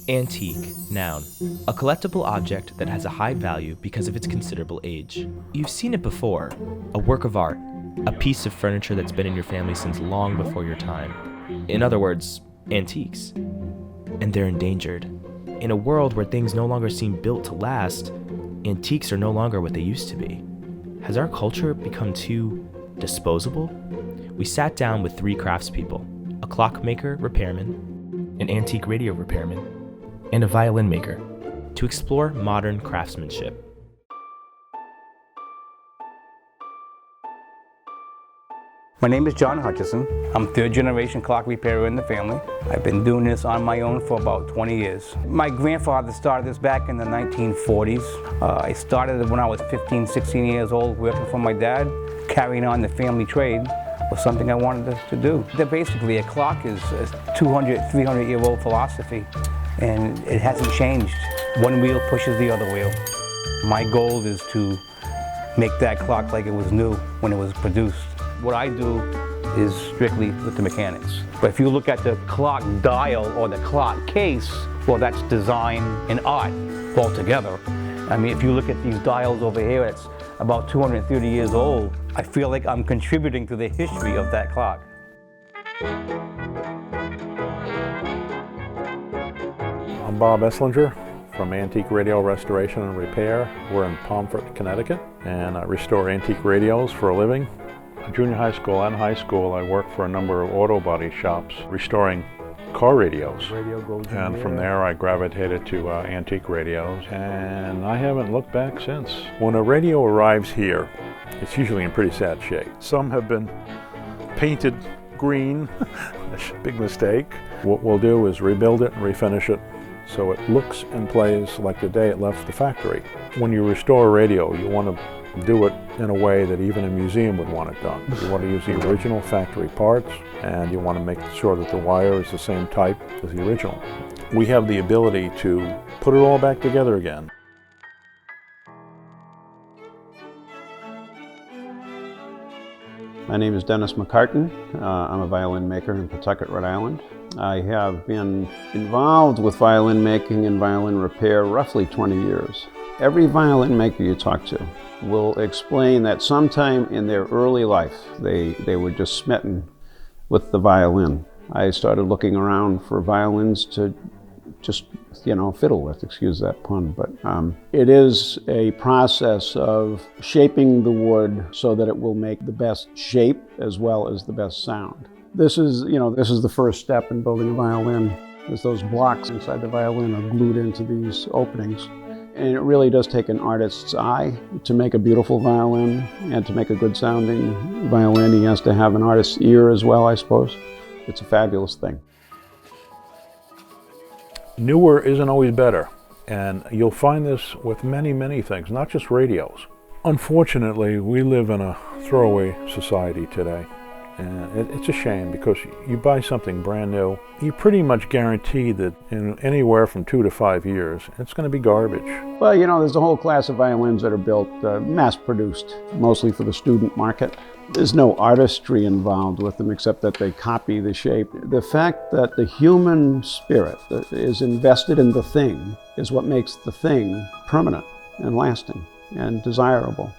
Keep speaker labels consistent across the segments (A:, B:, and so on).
A: Antique, noun. A collectible object that has a high value because of its considerable age. You've seen it before. A work of art. A piece of furniture that's been in your family since long before your time. In other words, antiques. And they're endangered. In a world where things no longer seem built to last, antiques are no longer what they used to be. Has our culture become too disposable? We sat down with 3 craftspeople, a clockmaker repairman, an antique radio repairman, and a violin maker, to explore modern craftsmanship.
B: My name is John Hutchison. I'm 3rd generation clock repairer in the family. I've been doing this on my own for about 20 years. My grandfather started this back in the 1940s. I started when I was 15, 16 years old working for my dad. Carrying on the family trade was something I wanted to do. Basically, a clock is a 200, 300-year-old philosophy, and it hasn't changed. One wheel pushes the other wheel. My goal is to make that clock like it was new when it was produced. What I do is strictly with the mechanics. But if you look at the clock dial or the clock case, well, that's design and art altogether. I mean, if you look at these dials over here, it's about 230 years old. I feel like I'm contributing to the history of that clock.
C: I'm Bob Esslinger from Antique Radio Restoration and Repair. We're in Pomfret, Connecticut, and I restore antique radios for a living. Junior high school and high school, I worked for a number of auto body shops restoring car radios. And from there I gravitated to antique radios, and I haven't looked back since. When a radio arrives here, it's usually in pretty sad shape. Some have been painted green, a big mistake. What we'll do is rebuild it and refinish it so it looks and plays like the day it left the factory. When you restore a radio, you want to do it in a way that even a museum would want it done. You want to use the original factory parts, and you want to make sure that the wire is the same type as the original. We have the ability to put it all back together again.
D: My name is Dennis McCartan. I'm a violin maker in Pawtucket, Rhode Island. I have been involved with violin making and violin repair roughly 20 years. Every violin maker you talk to will explain that sometime in their early life they were just smitten with the violin. I started looking around for violins to just, fiddle with, excuse that pun, but it is a process of shaping the wood so that it will make the best shape as well as the best sound. This is the first step in building a violin, is those blocks inside the violin are glued into these openings. And it really does take an artist's eye to make a beautiful violin, and to make a good sounding violin, he has to have an artist's ear as well, I suppose. It's a fabulous thing.
C: Newer isn't always better, and you'll find this with many, many things, not just radios. Unfortunately, we live in a throwaway society today. And it's a shame, because you buy something brand new, you pretty much guarantee that in anywhere from 2 to 5 years, it's going to be garbage.
D: Well, there's a whole class of violins that are built, mass-produced, mostly for the student market. There's no artistry involved with them except that they copy the shape. The fact that the human spirit that is invested in the thing is what makes the thing permanent and lasting and desirable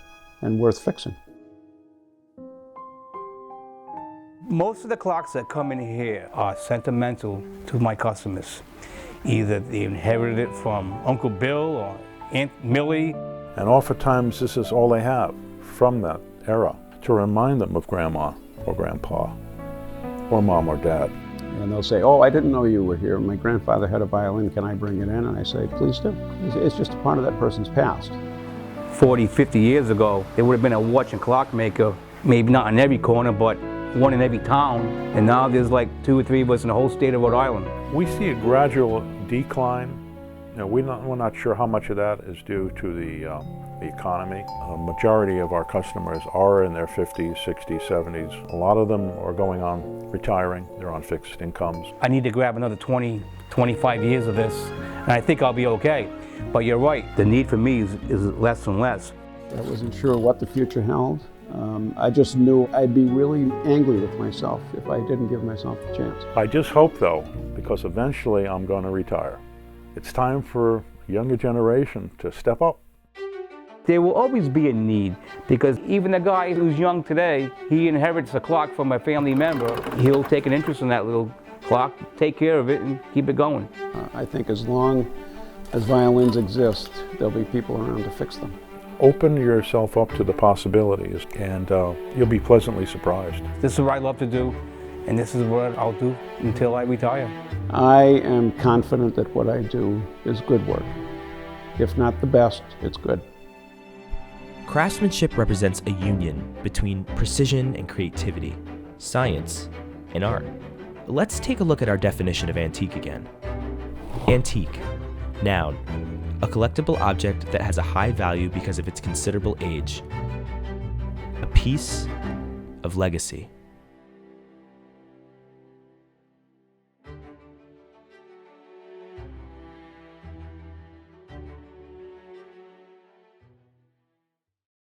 D: and worth fixing.
B: Most of the clocks that come in here are sentimental to my customers. Either they inherited it from Uncle Bill or Aunt Millie.
C: And oftentimes this is all they have from that era, to remind them of Grandma or Grandpa or Mom or Dad.
D: And they'll say, "Oh, I didn't know you were here. My grandfather had a violin. Can I bring it in?" And I say, "Please do." It's just a part of that person's past.
B: 40, 50 years ago, there would have been a watch and clock maker, maybe not in every corner, but one in every town, and now there's like 2 or 3 of us in the whole state of Rhode Island.
C: We see a gradual decline. We're not sure how much of that is due to the economy. A majority of our customers are in their 50s, 60s, 70s. A lot of them are going on retiring. They're on fixed incomes.
B: I need to grab another 20, 25 years of this, and I think I'll be okay. But you're right, the need for me is less and less.
D: I wasn't sure what the future held, I just knew I'd be really angry with myself if I didn't give myself the chance.
C: I just hope though, because eventually I'm going to retire. It's time for a younger generation to step up.
B: There will always be a need, because even a guy who's young today, he inherits a clock from a family member. He'll take an interest in that little clock, take care of it, and keep it going.
D: I think as long as violins exist, there'll be people around to fix them.
C: Open yourself up to the possibilities, and you'll be pleasantly surprised.
B: This is what I love to do, and this is what I'll do until I retire.
D: I am confident that what I do is good work. If not the best, it's good.
A: Craftsmanship represents a union between precision and creativity, science and art. Let's take a look at our definition of antique again. Antique, noun, a collectible object that has a high value because of its considerable age. A piece of legacy.